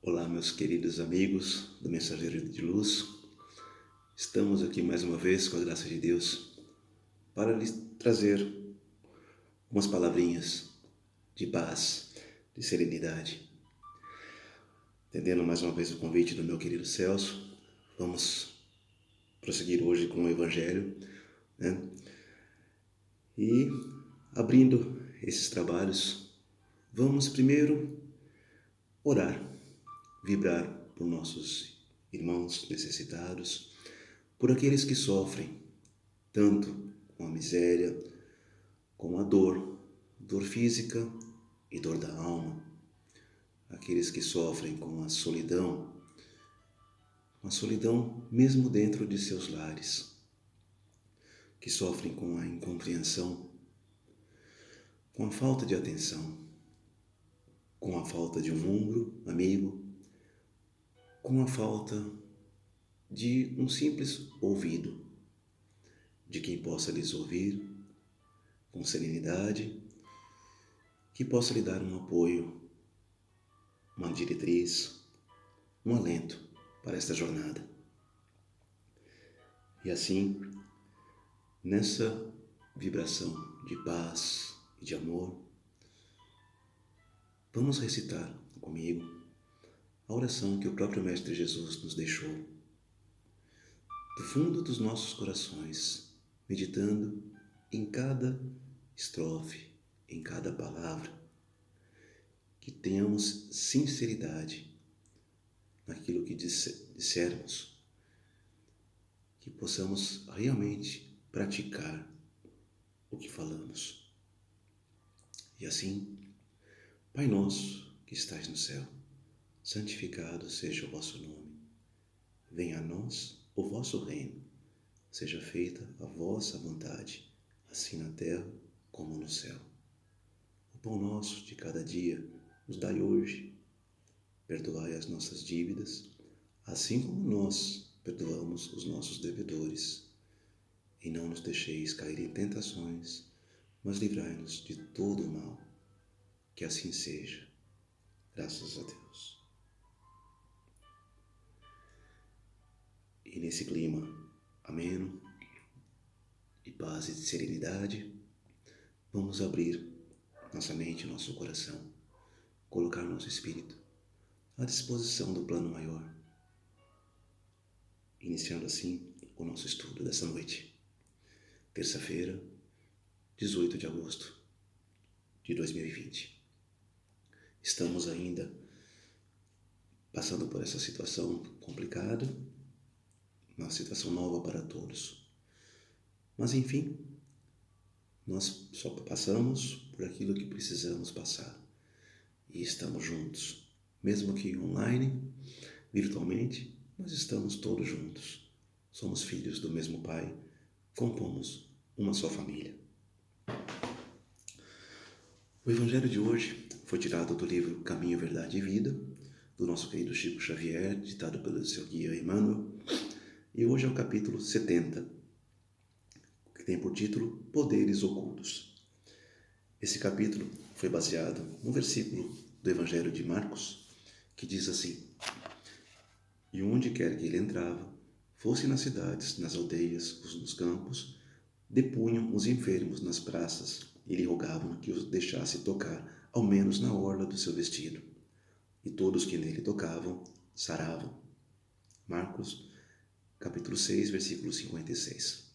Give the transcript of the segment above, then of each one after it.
Olá, meus queridos amigos do Mensageiro de Luz. Estamos aqui mais uma vez, com a graça de Deus, para lhes trazer umas palavrinhas de paz, de serenidade. Atendendo mais uma vez o convite do meu querido Celso, vamos prosseguir hoje com o Evangelho, né? E abrindo esses trabalhos, vamos primeiro orar, vibrar por nossos irmãos necessitados, por aqueles que sofrem tanto com a miséria, com a dor física e dor da alma, aqueles que sofrem com a solidão mesmo dentro de seus lares, que sofrem com a incompreensão, com a falta de atenção, com a falta de um ombro amigo, com a falta de um simples ouvido, de quem possa lhes ouvir com serenidade, que possa lhe dar um apoio, uma diretriz, um alento para esta jornada. E assim, nessa vibração de paz e de amor, vamos recitar comigo a oração que o próprio Mestre Jesus nos deixou. Do fundo dos nossos corações, meditando em cada estrofe, em cada palavra, que tenhamos sinceridade naquilo que dissermos, que possamos realmente praticar o que falamos. E assim, Pai nosso que estais no céu, santificado seja o vosso nome. Venha a nós o vosso reino. Seja feita a vossa vontade, assim na terra como no céu. O pão nosso de cada dia nos dai hoje. Perdoai as nossas dívidas, assim como nós perdoamos os nossos devedores. E não nos deixeis cair em tentações, mas livrai-nos de todo o mal. Que assim seja. Graças a Deus. E nesse clima ameno, de paz e de serenidade, vamos abrir nossa mente, nosso coração, colocar nosso espírito à disposição do plano maior, iniciando assim o nosso estudo dessa noite, terça-feira, 18 de agosto de 2020. Estamos ainda passando por essa situação complicada, uma situação nova para todos. Mas enfim, nós só passamos por aquilo que precisamos passar. E estamos juntos, mesmo que online, virtualmente, nós estamos todos juntos. Somos filhos do mesmo Pai, compomos uma só família. O Evangelho de hoje foi tirado do livro Caminho, Verdade e Vida, do nosso querido Chico Xavier, ditado pelo seu guia Emmanuel, e hoje é o capítulo 70, que tem por título Poderes Ocultos. Esse capítulo foi baseado no versículo do Evangelho de Marcos, que diz assim: E onde quer que ele entrava, fosse nas cidades, nas aldeias, nos campos, depunham os enfermos nas praças e lhe rogavam que os deixasse tocar, ao menos na orla do seu vestido. E todos que nele tocavam, saravam. Marcos, capítulo 6, versículo 56.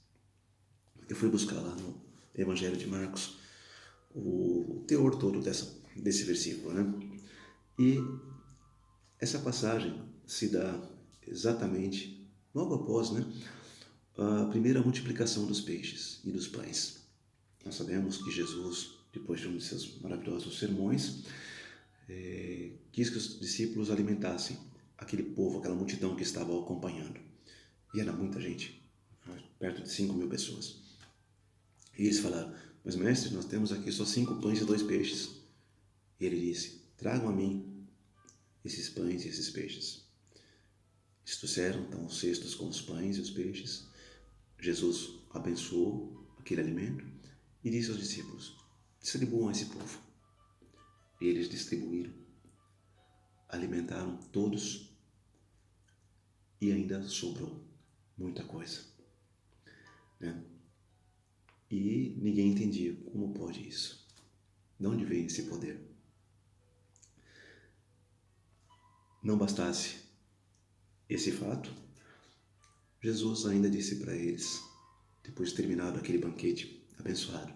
Eu fui buscar lá no Evangelho de Marcos o teor todo desse versículo, né? E essa passagem se dá exatamente logo após, né, a primeira multiplicação dos peixes e dos pães. Nós sabemos que Jesus, depois de um de seus maravilhosos sermões, quis que os discípulos alimentassem aquele povo, aquela multidão que estava o acompanhando. E era muita gente, perto de 5.000 pessoas. E eles falaram: Mas mestre, nós temos aqui só 5 pães e 2 peixes. E ele disse: Tragam a mim esses pães e esses peixes. Eles trouxeram então os cestos com os pães e os peixes. Jesus abençoou aquele alimento e disse aos discípulos: distribuam a esse povo. eles distribuíram, alimentaram todos e ainda sobrou muita coisa, né? E ninguém entendia como pode isso. De onde vem esse poder? Não bastasse esse fato, Jesus ainda disse para eles, depois de terminado aquele banquete abençoado: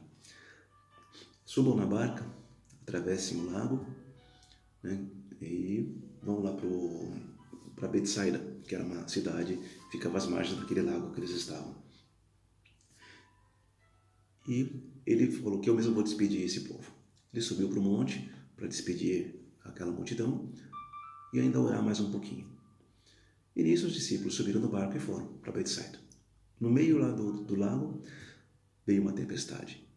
subam na barca, atravessem o lago, né, e vão lá para Betsaida, que era uma cidade que ficava às margens daquele lago que eles estavam. E ele falou que eu mesmo vou despedir esse povo. Ele subiu para o monte para despedir aquela multidão e ainda orar mais um pouquinho. E nisso os discípulos subiram no barco e foram para Betsaida. No meio lá do lago veio uma tempestade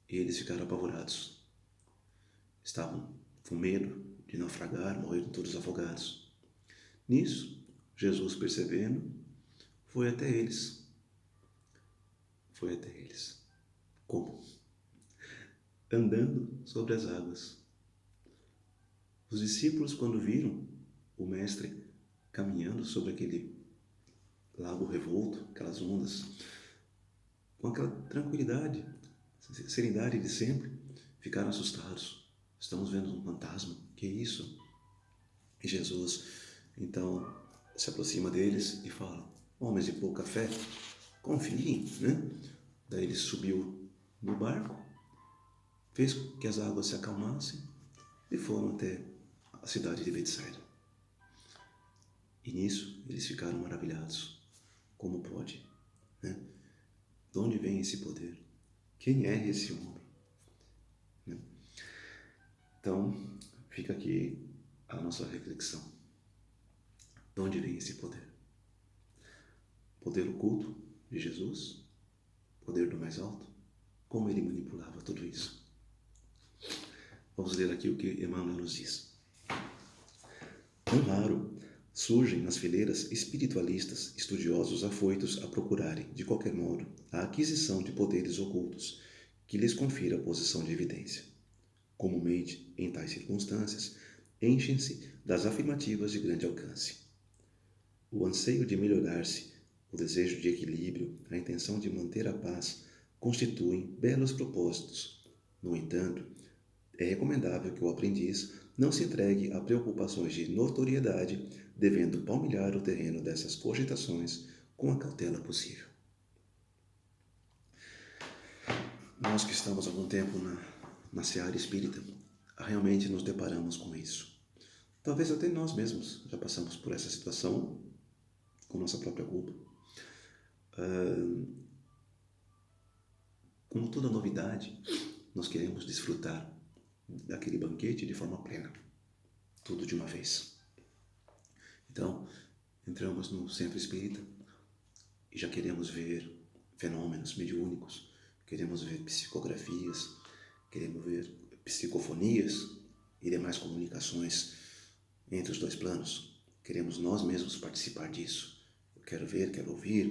e eles ficaram apavorados. Estavam com medo de naufragar, morreram todos afogados. Nisso, Jesus, percebendo, foi até eles. Foi até eles. Como? Andando sobre as águas. Os discípulos, quando viram o mestre caminhando sobre aquele lago revolto, aquelas ondas, com aquela tranquilidade, serenidade de sempre, ficaram assustados. Estamos vendo um fantasma, que é isso? E Jesus, então, se aproxima deles e fala: homens de pouca fé, confiem, né? Daí ele subiu no barco, fez que as águas se acalmassem e foram até a cidade de Betsaida. E nisso eles ficaram maravilhados. Como pode, né? De onde vem esse poder? Quem é esse homem? Né? Então, fica aqui a nossa reflexão. De onde vem esse poder? Poder oculto de Jesus? Poder do mais alto? Como ele manipulava tudo isso? Vamos ler aqui o que Emmanuel nos diz. Não raro surgem nas fileiras espiritualistas estudiosos afoitos a procurarem, de qualquer modo, a aquisição de poderes ocultos que lhes confira posição de evidência. Comumente, em tais circunstâncias, enchem-se das afirmativas de grande alcance. O anseio de melhorar-se, o desejo de equilíbrio, a intenção de manter a paz constituem belos propósitos. No entanto, é recomendável que o aprendiz não se entregue a preocupações de notoriedade, devendo palmilhar o terreno dessas cogitações com a cautela possível. Nós que estamos há algum tempo na seara espírita, realmente nos deparamos com isso. Talvez até nós mesmos já passamos por essa situação, com nossa própria culpa. Como toda novidade, nós queremos desfrutar daquele banquete de forma plena, tudo de uma vez. Então, entramos no centro espírita e já queremos ver fenômenos mediúnicos, queremos ver psicografias, queremos ver psicofonias e demais comunicações entre os dois planos. Queremos nós mesmos participar disso. Eu quero ver, quero ouvir,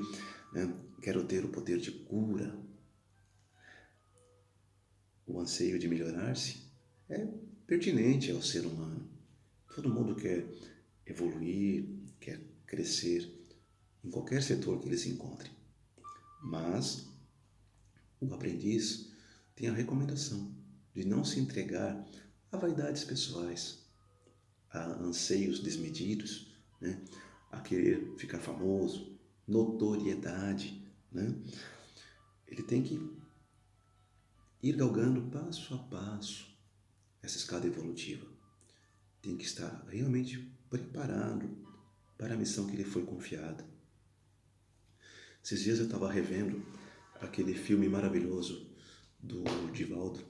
né? Quero ter o poder de cura. O anseio de melhorar-se é pertinente ao ser humano. Todo mundo quer evoluir, quer crescer em qualquer setor que ele se encontre. Mas o aprendiz tem a recomendação de não se entregar a vaidades pessoais, a anseios desmedidos, né? A querer ficar famoso, notoriedade, né? Ele tem que ir galgando passo a passo essa escada evolutiva. Tem que estar realmente preparado para a missão que lhe foi confiada. Esses dias eu estava revendo aquele filme maravilhoso do Divaldo,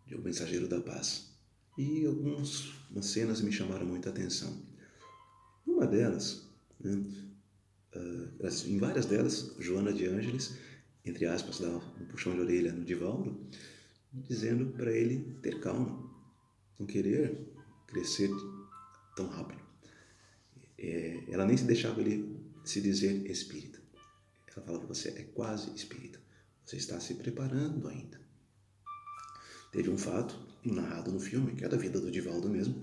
de O Mensageiro da Paz. E algumas cenas me chamaram muita atenção. Uma delas, né, em várias delas, Joana de Ângeles, entre aspas, dá um puxão de orelha no Divaldo, dizendo para ele ter calma, não querer crescer tão rápido. Ela nem se deixava ele se dizer espírita. Ela falava: você é quase espírita, você está se preparando ainda. Teve um fato narrado no filme, que é da vida do Divaldo mesmo,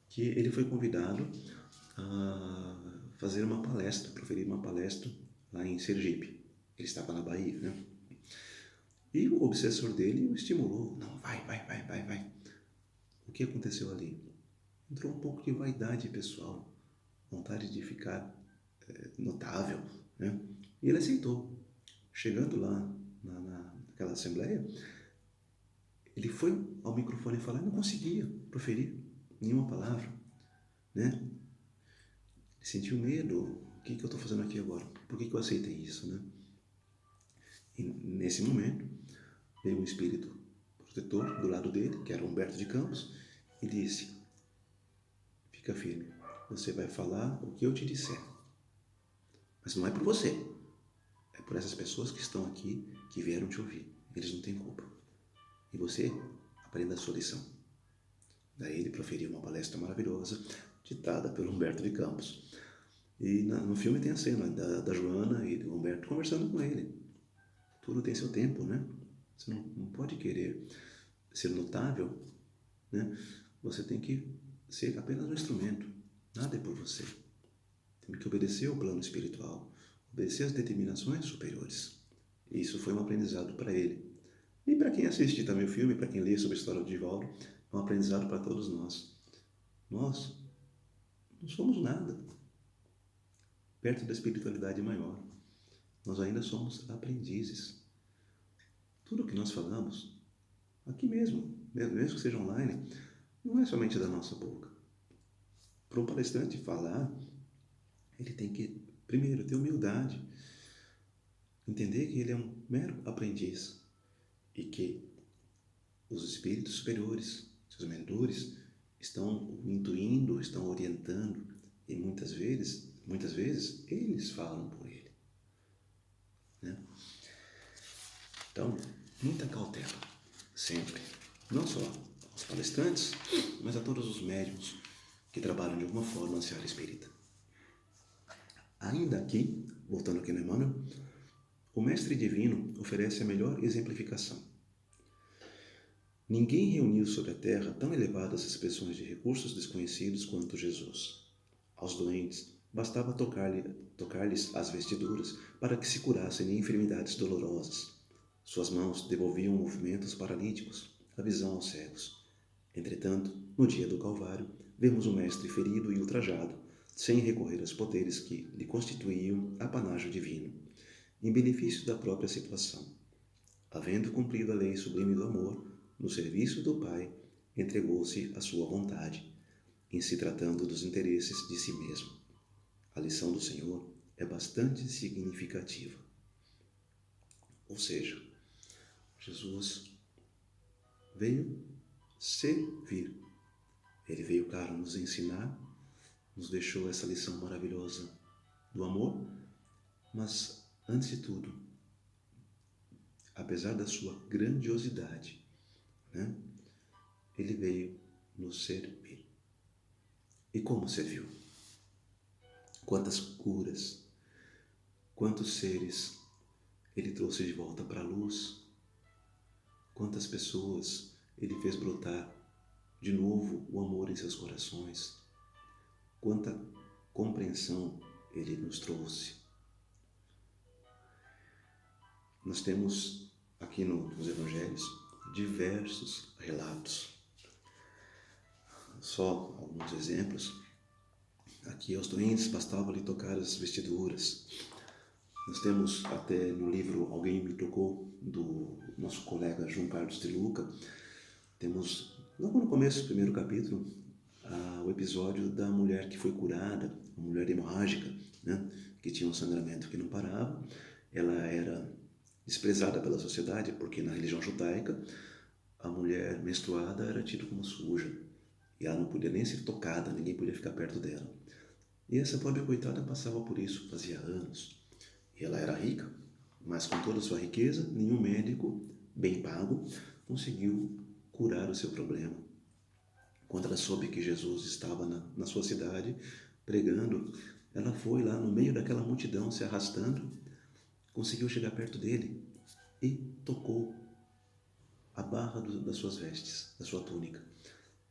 que ele foi convidado a fazer uma palestra, proferir uma palestra lá em Sergipe. Ele estava na Bahia, né? E o obsessor dele o estimulou. Não, vai. O que aconteceu ali? Entrou um pouco de vaidade pessoal, vontade de ficar notável, né? E ele aceitou. Chegando lá naquela assembleia, ele foi ao microfone falar e não conseguia proferir nenhuma palavra, né? Ele sentiu medo. O que eu estou fazendo aqui agora? Por que eu aceitei isso, né? E nesse momento, veio um espírito protetor do lado dele, que era Humberto de Campos, e disse: fica firme, você vai falar o que eu te disser. Mas não é por você, é por essas pessoas que estão aqui, que vieram te ouvir. Eles não têm culpa. E você aprenda a sua lição. Daí ele proferiu uma palestra maravilhosa, ditada pelo Humberto de Campos. E no filme tem a cena da Joana e do Humberto conversando com ele. Tudo tem seu tempo, né? Você não pode querer ser notável, né? Você tem que ser apenas um instrumento. Nada é por você. Tem que obedecer ao plano espiritual, obedecer às determinações superiores. Isso foi um aprendizado para ele. E para quem assiste também o filme, para quem lê sobre a história do Divaldo, é um aprendizado para todos nós. Nós não somos nada perto da espiritualidade maior. Nós ainda somos aprendizes. Tudo que nós falamos, aqui mesmo que seja online, não é somente da nossa boca. Para um palestrante falar, ele tem que, primeiro, ter humildade, entender que ele é um mero aprendiz e que os espíritos superiores, seus mentores, estão o intuindo, estão orientando e muitas vezes, eles falam por ele, né? Então, muita cautela, sempre, não só aos palestrantes, mas a todos os médiuns que trabalham de alguma forma na seara espírita. Ainda aqui, voltando aqui no Emmanuel, o Mestre Divino oferece a melhor exemplificação. Ninguém reuniu sobre a terra tão elevadas expressões de recursos desconhecidos quanto Jesus. Aos doentes, bastava tocar-lhes as vestiduras para que se curassem de enfermidades dolorosas. Suas mãos devolviam movimentos paralíticos, a visão aos cegos. Entretanto, no dia do Calvário, vemos o Mestre ferido e ultrajado, sem recorrer aos poderes que lhe constituíam apanágio divino, em benefício da própria situação. Havendo cumprido a lei sublime do amor, no serviço do Pai, entregou-se à sua vontade, em se tratando dos interesses de si mesmo. A lição do Senhor é bastante significativa. Ou seja, Jesus veio servir. Ele veio para nos ensinar, nos deixou essa lição maravilhosa do amor, mas, antes de tudo, apesar da sua grandiosidade, né, ele veio nos servir. E como serviu? Quantas curas, quantos seres ele trouxe de volta para a luz, quantas pessoas ele fez brotar de novo o amor em seus corações, quanta compreensão ele nos trouxe. Nós temos aqui nos Evangelhos diversos relatos. Só alguns exemplos. Aqui aos doentes bastava lhe tocar as vestiduras. Nós temos até no livro Alguém Me Tocou, do nosso colega João Carlos de Luca, temos logo no começo do primeiro capítulo o episódio da mulher que foi curada, uma mulher hemorrágica, né, que tinha um sangramento que não parava. Ela era desprezada pela sociedade porque na religião judaica a mulher menstruada era tida como suja e ela não podia nem ser tocada, ninguém podia ficar perto dela. E essa pobre coitada passava por isso fazia anos. E ela era rica, mas com toda a sua riqueza, nenhum médico bem pago conseguiu curar o seu problema. Quando ela soube que Jesus estava na sua cidade pregando, ela foi lá no meio daquela multidão se arrastando, conseguiu chegar perto dele e tocou a barra das suas vestes, da sua túnica.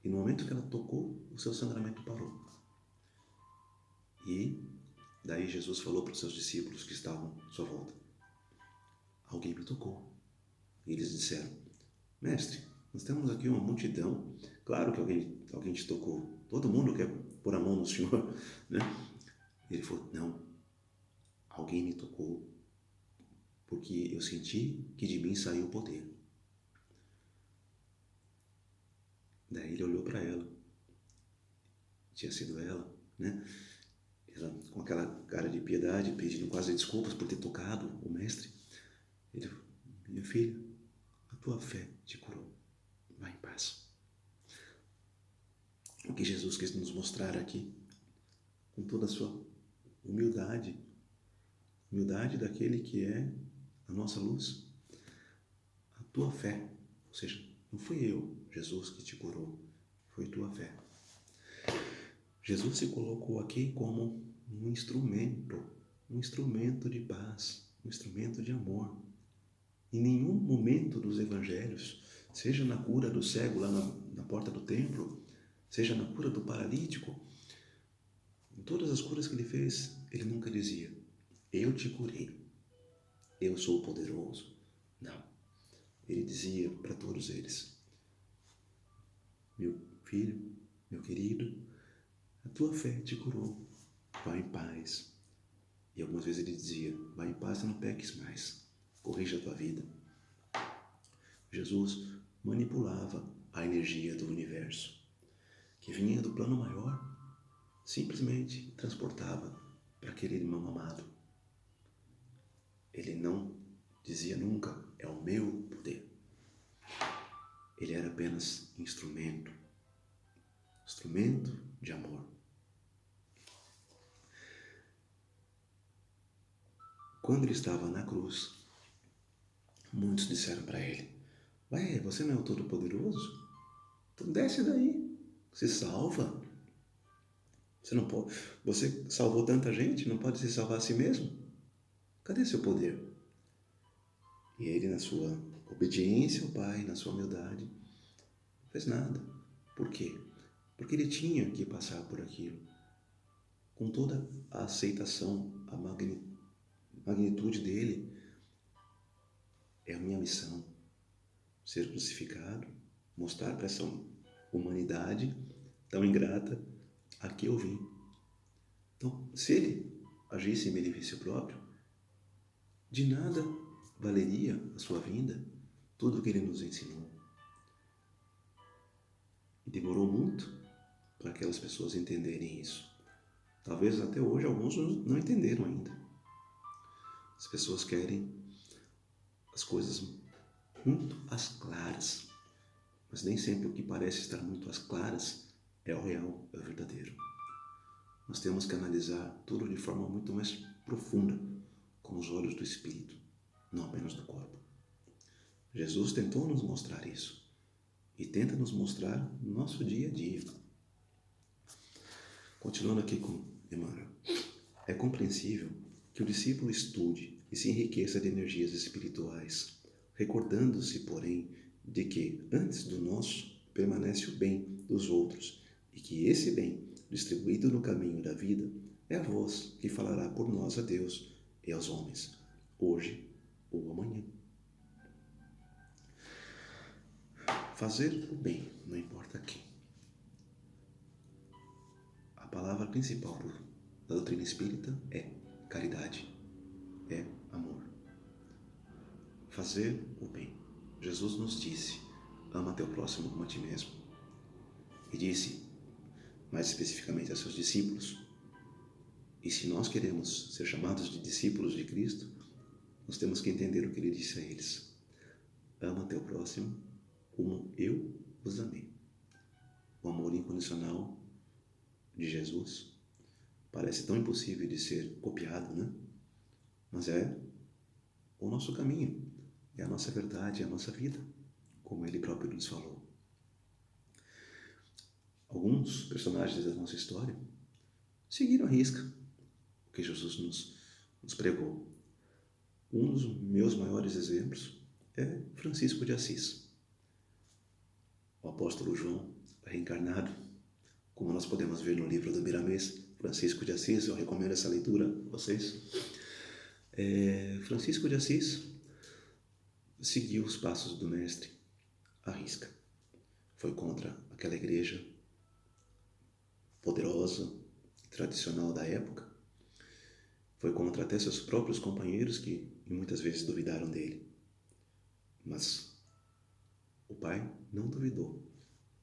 E no momento que ela tocou, o seu sangramento parou. E daí Jesus falou para os seus discípulos que estavam à sua volta: alguém me tocou. E eles disseram: mestre, nós temos aqui uma multidão. Claro que alguém te tocou. Todo mundo quer pôr a mão no Senhor, né? Ele falou: não, alguém me tocou porque eu senti que de mim saiu o poder. Daí ele olhou para ela. Tinha sido ela, né? Ela, com aquela cara de piedade, pedindo quase desculpas por ter tocado o mestre. Ele falou: minha filha, a tua fé te curou. Vai em paz. O que Jesus quis nos mostrar aqui, com toda a sua humildade daquele que é a nossa luz, a tua fé, ou seja, não fui eu, Jesus, que te curou, foi tua fé. Jesus se colocou aqui como um instrumento de paz, um instrumento de amor. Em nenhum momento dos evangelhos, seja na cura do cego lá na porta do templo, seja na cura do paralítico, em todas as curas que ele fez, ele nunca dizia: eu te curei, eu sou poderoso. Não. Ele dizia para todos eles: meu filho, meu querido, a tua fé te curou, vai em paz. E algumas vezes ele dizia: vai em paz e não peques mais, corrija a tua vida. Jesus manipulava a energia do universo, que vinha do plano maior, simplesmente transportava para aquele irmão amado. Ele não dizia nunca: é o meu poder. Ele era apenas instrumento de amor. Quando ele estava na cruz, muitos disseram para ele: ué, você não é o Todo-Poderoso? Então desce daí, se salva. Você não pode, você salvou tanta gente, não pode se salvar a si mesmo? Cadê seu poder? E ele, na sua obediência ao Pai, na sua humildade, não fez nada. Por quê? Porque ele tinha que passar por aquilo, com toda a aceitação, a magnitude dele. É a minha missão, ser crucificado, mostrar para essa humanidade tão ingrata a que eu vim. Então, se ele agisse em benefício próprio, de nada valeria a sua vinda, tudo o que ele nos ensinou. E demorou muito para aquelas pessoas entenderem isso. Talvez até hoje alguns não entenderam ainda. As pessoas querem as coisas muito às claras, mas nem sempre o que parece estar muito às claras é o real, é o verdadeiro. Nós temos que analisar tudo de forma muito mais profunda, com os olhos do Espírito, não apenas do corpo. Jesus tentou nos mostrar isso e tenta nos mostrar no nosso dia a dia. Continuando aqui com Emmanuel, é compreensível que o discípulo estude e se enriqueça de energias espirituais, recordando-se, porém, de que antes do nosso permanece o bem dos outros e que esse bem, distribuído no caminho da vida, é a voz que falará por nós a Deus e aos homens, hoje ou amanhã. Fazer o bem, não importa quem. A palavra principal da doutrina espírita é caridade, é amor. Fazer o bem. Jesus nos disse: ama teu próximo como a ti mesmo. E disse, mais especificamente a seus discípulos, e se nós queremos ser chamados de discípulos de Cristo, nós temos que entender o que ele disse a eles: ama teu próximo como eu os amei. O amor incondicional de Jesus parece tão impossível de ser copiado, né? Mas é o nosso caminho, é a nossa verdade, é a nossa vida, como ele próprio nos falou. Alguns personagens da nossa história seguiram à risca o que Jesus nos pregou. Um dos meus maiores exemplos é Francisco de Assis. o apóstolo João reencarnado, como nós podemos ver no livro do Miramês, Francisco de Assis. Eu recomendo essa leitura a vocês. Francisco de Assis seguiu os passos do mestre à risca. Foi contra aquela igreja poderosa, tradicional da época. Foi contra até seus próprios companheiros que muitas vezes duvidaram dele. Mas o pai não duvidou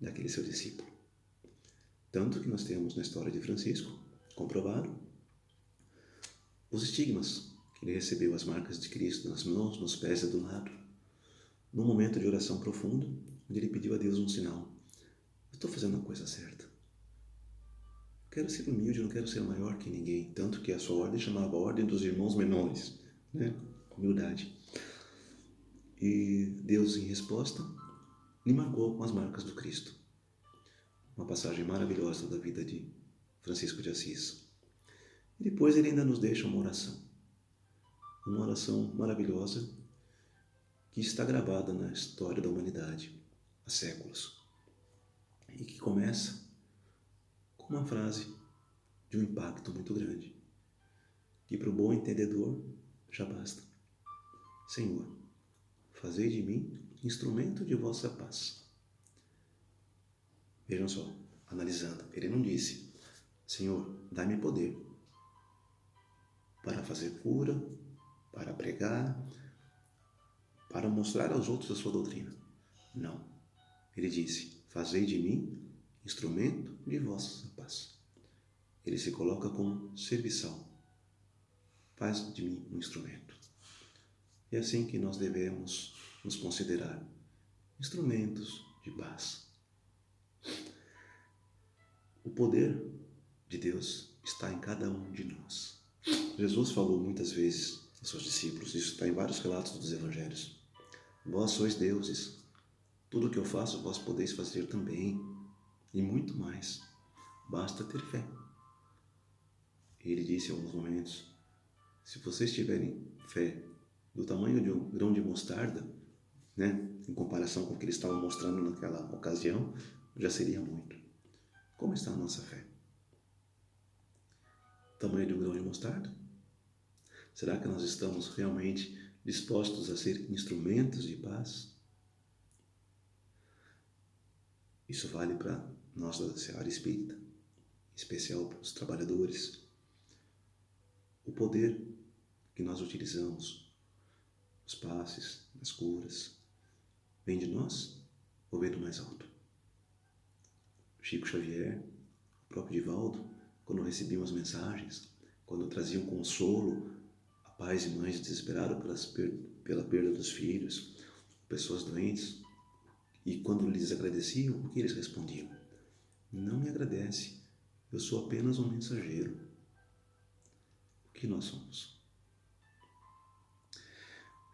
daquele seu discípulo. Tanto que nós temos na história de Francisco comprovado os estigmas que ele recebeu, as marcas de Cristo nas mãos, nos pés e do lado, num momento de oração profunda, onde ele pediu a Deus um sinal. Eu estou fazendo a coisa certa. Eu quero ser humilde, eu não quero ser maior que ninguém. Tanto que a sua ordem chamava a Ordem dos Irmãos Menores, né? Humildade. E Deus, em resposta, lhe marcou com as marcas do Cristo. Uma passagem maravilhosa da vida de Francisco de Assis. E depois ele ainda nos deixa uma oração maravilhosa que está gravada na história da humanidade há séculos e que começa com uma frase de um impacto muito grande, que para o bom entendedor já basta. Senhor, fazei de mim instrumento de vossa paz. Vejam só, analisando, ele não disse: Senhor, dai-me poder para fazer cura, para pregar, para mostrar aos outros a sua doutrina. Não. Ele disse: fazei de mim instrumento de vossa paz. Ele se coloca como serviçal. Faz de mim um instrumento. É assim que nós devemos nos considerar instrumentos de paz. O poder de Deus está em cada um de nós. Jesus falou muitas vezes aos seus discípulos, isso está em vários relatos dos evangelhos: vós sois deuses, tudo o que eu faço vós podeis fazer também, e muito mais, basta ter fé. Ele disse em alguns momentos: se vocês tiverem fé do tamanho de um grão de mostarda, né, em comparação com o que ele estava mostrando naquela ocasião, já seria muito. Como está a nossa fé? Tamanho de um grão de mostarda? Será que nós estamos realmente dispostos a ser instrumentos de paz? Isso vale para nós da Seara Espírita, em especial para os trabalhadores. O poder que nós utilizamos, os passes, as curas, vem de nós ou vem do mais alto? Chico Xavier, o próprio Divaldo, quando recebiam as mensagens, quando traziam consolo a pais e mães desesperados pela perda dos filhos, pessoas doentes, e quando lhes agradeciam, o que eles respondiam? Não me agradece, eu sou apenas um mensageiro. O que nós somos?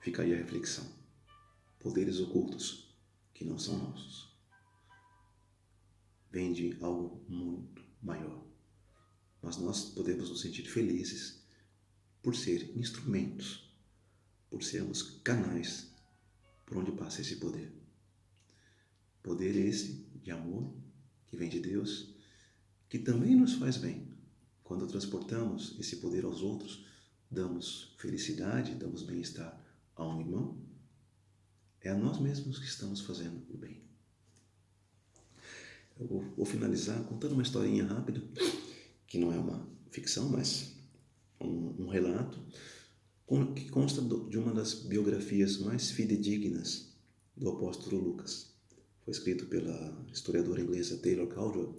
Fica aí a reflexão. Poderes ocultos que não são nossos. Vem de algo muito maior. Mas nós podemos nos sentir felizes por ser instrumentos, por sermos canais por onde passa esse poder. Poder esse de amor que vem de Deus, que também nos faz bem. Quando transportamos esse poder aos outros, damos felicidade, damos bem-estar a um irmão, é a nós mesmos que estamos fazendo o bem. Eu vou finalizar contando uma historinha rápida, que não é uma ficção, mas um relato que consta de uma das biografias mais fidedignas do apóstolo Lucas. Foi escrito pela historiadora inglesa Taylor Caldwell,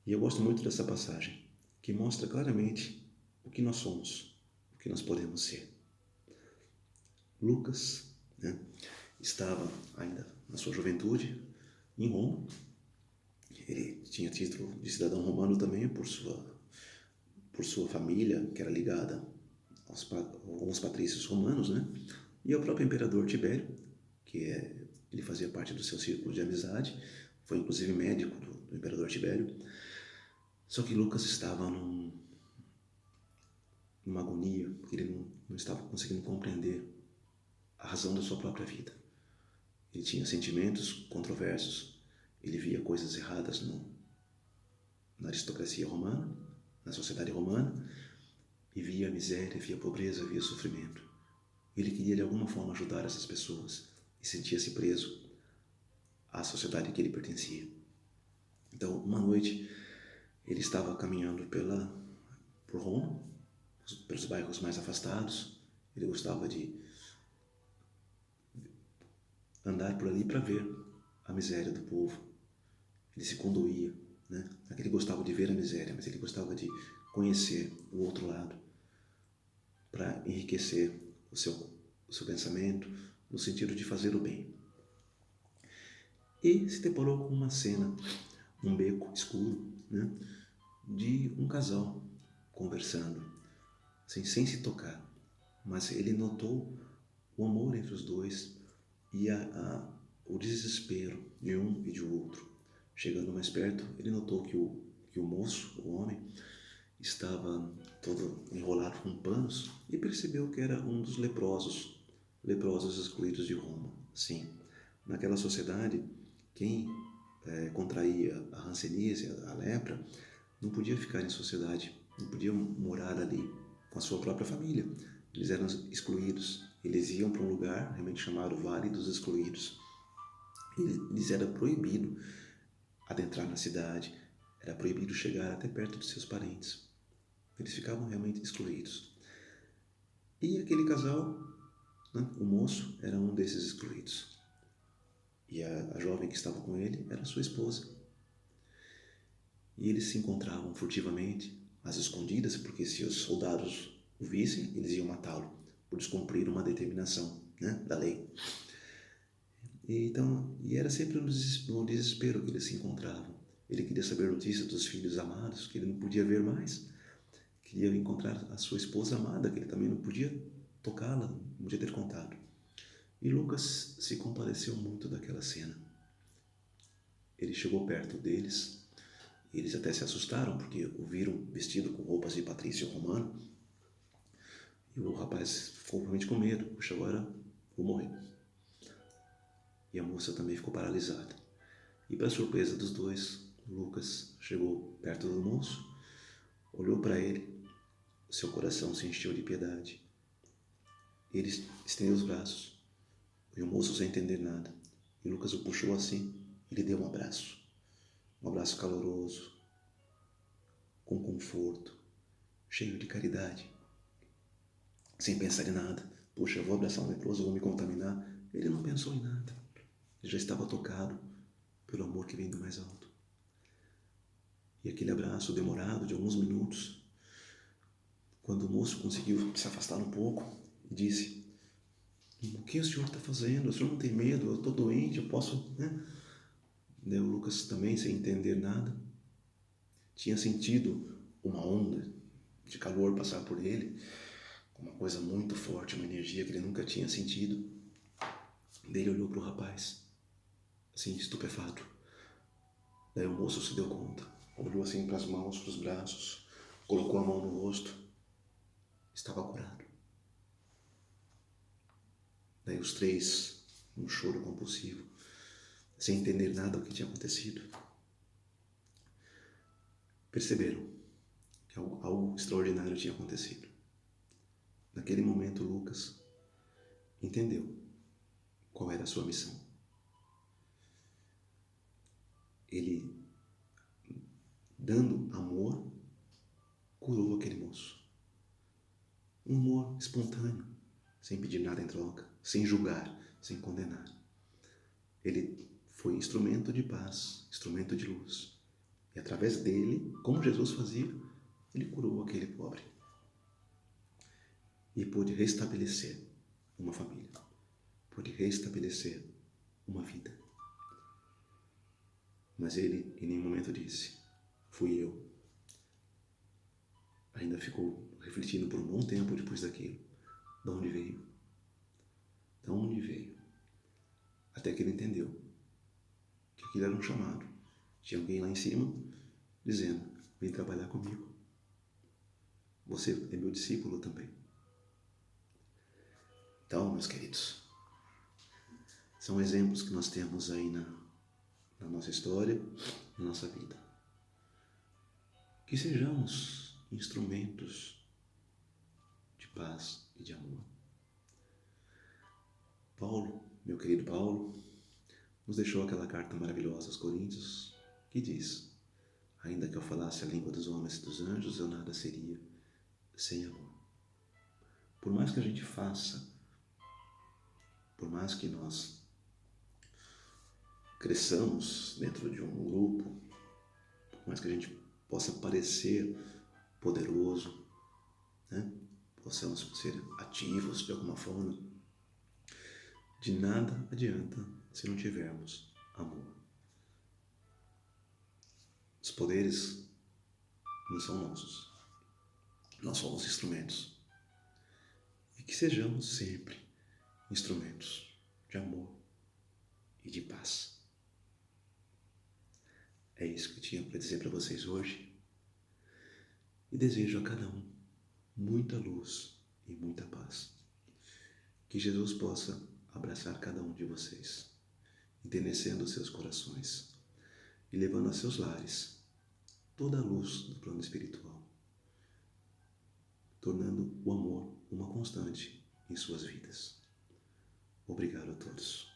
e eu gosto muito dessa passagem, que mostra claramente o que nós somos, o que nós podemos ser. Lucas, né, estava ainda na sua juventude em Roma. Ele tinha título de cidadão romano também por sua família, que era ligada aos alguns patrícios romanos, né? E ao próprio imperador Tibério, ele fazia parte do seu círculo de amizade, foi inclusive médico do imperador Tibério. Só que Lucas estava numa agonia, porque ele não estava conseguindo compreender a razão da sua própria vida. Ele tinha sentimentos controversos ele via coisas erradas na aristocracia romana, na sociedade romana, e via miséria, via pobreza, via sofrimento. Ele queria de alguma forma ajudar essas pessoas e sentia-se preso à sociedade que ele pertencia. Então, uma noite, ele estava caminhando por Roma, pelos bairros mais afastados. Ele gostava de andar por ali para ver a miséria do povo. Ele se condoía, né? Não é que ele gostava de ver a miséria, mas ele gostava de conhecer o outro lado para enriquecer o seu pensamento no sentido de fazer o bem. E se deparou com uma cena, um beco escuro, né? De um casal conversando, assim, sem se tocar. Mas ele notou o amor entre os dois e o desespero de um e de outro. Chegando mais perto, ele notou que o moço, o homem, estava todo enrolado com panos e percebeu que era um dos leprosos excluídos de Roma. Sim, naquela sociedade, quem contraía a hanseníase, a lepra, não podia ficar em sociedade, não podia morar ali com a sua própria família. Eles eram excluídos. Eles iam para um lugar realmente chamado Vale dos Excluídos. Lhes era proibido adentrar na cidade, era proibido chegar até perto de seus parentes. Eles ficavam realmente excluídos. E aquele casal, né, o moço, era um desses excluídos. E a jovem que estava com ele era sua esposa. E eles se encontravam furtivamente, às escondidas, porque se os soldados o vissem, eles iam matá-lo, por descumprir uma determinação, né, da lei. E era sempre no desespero que eles se encontravam. Ele queria saber notícias dos filhos amados, que ele não podia ver mais. Queria encontrar a sua esposa amada, que ele também não podia tocá-la, não podia ter contato. E Lucas se compadeceu muito daquela cena. Ele chegou perto deles. Eles até se assustaram, porque o viram vestido com roupas de patrício romano. E o rapaz ficou realmente com medo. Puxa, agora vou morrer. E a moça também ficou paralisada. E para surpresa dos dois, Lucas chegou perto do moço, olhou para ele, seu coração se encheu de piedade. Ele estendeu os braços, e o moço sem entender nada. E Lucas o puxou assim e lhe deu um abraço caloroso, com conforto, cheio de caridade, sem pensar em nada. Puxa, eu vou abraçar um leproso, vou me contaminar. Ele não pensou em nada. Ele já estava tocado pelo amor que vem do mais alto. E aquele abraço demorado de alguns minutos, quando o moço conseguiu se afastar um pouco e disse: o que o senhor está fazendo? O senhor não tem medo? Eu estou doente, eu posso... né? Daí o Lucas também, sem entender nada, tinha sentido uma onda de calor passar por ele, uma coisa muito forte, uma energia que ele nunca tinha sentido. Daí ele olhou para o rapaz, assim, estupefato. Daí o moço se deu conta, olhou assim para as mãos, para os braços, colocou a mão no rosto, estava curado. Daí os três, num choro compulsivo, sem entender nada do que tinha acontecido, perceberam que algo extraordinário tinha acontecido. Naquele momento, Lucas entendeu qual era a sua missão. Ele, dando amor, curou aquele moço. Um amor espontâneo, sem pedir nada em troca, sem julgar, sem condenar. Ele foi instrumento de paz, instrumento de luz. E através dele, como Jesus fazia, ele curou aquele pobre. E pôde restabelecer uma família. Pôde restabelecer uma vida. Mas ele em nenhum momento disse: fui eu. Ainda ficou refletindo por um bom tempo depois daquilo. De onde veio? De onde veio? Até que ele entendeu que aquilo era um chamado. Tinha alguém lá em cima dizendo: vem trabalhar comigo. Você é meu discípulo também. Então, meus queridos, são exemplos que nós temos aí na nossa história, na nossa vida. Que sejamos instrumentos de paz e de amor. Paulo, meu querido Paulo, nos deixou aquela carta maravilhosa aos Coríntios que diz: ainda que eu falasse a língua dos homens e dos anjos, eu nada seria sem amor. Por mais que a gente faça, por mais que nós cresçamos dentro de um grupo, por mais que a gente possa parecer poderoso, né? Possamos ser ativos de alguma forma, de nada adianta se não tivermos amor. Os poderes não são nossos, nós somos instrumentos. E que sejamos sempre instrumentos de amor e de paz. É isso que eu tinha para dizer para vocês hoje. E desejo a cada um muita luz e muita paz. Que Jesus possa abraçar cada um de vocês, enternecendo seus corações e levando a seus lares toda a luz do plano espiritual, tornando o amor uma constante em suas vidas. Obrigado a todos.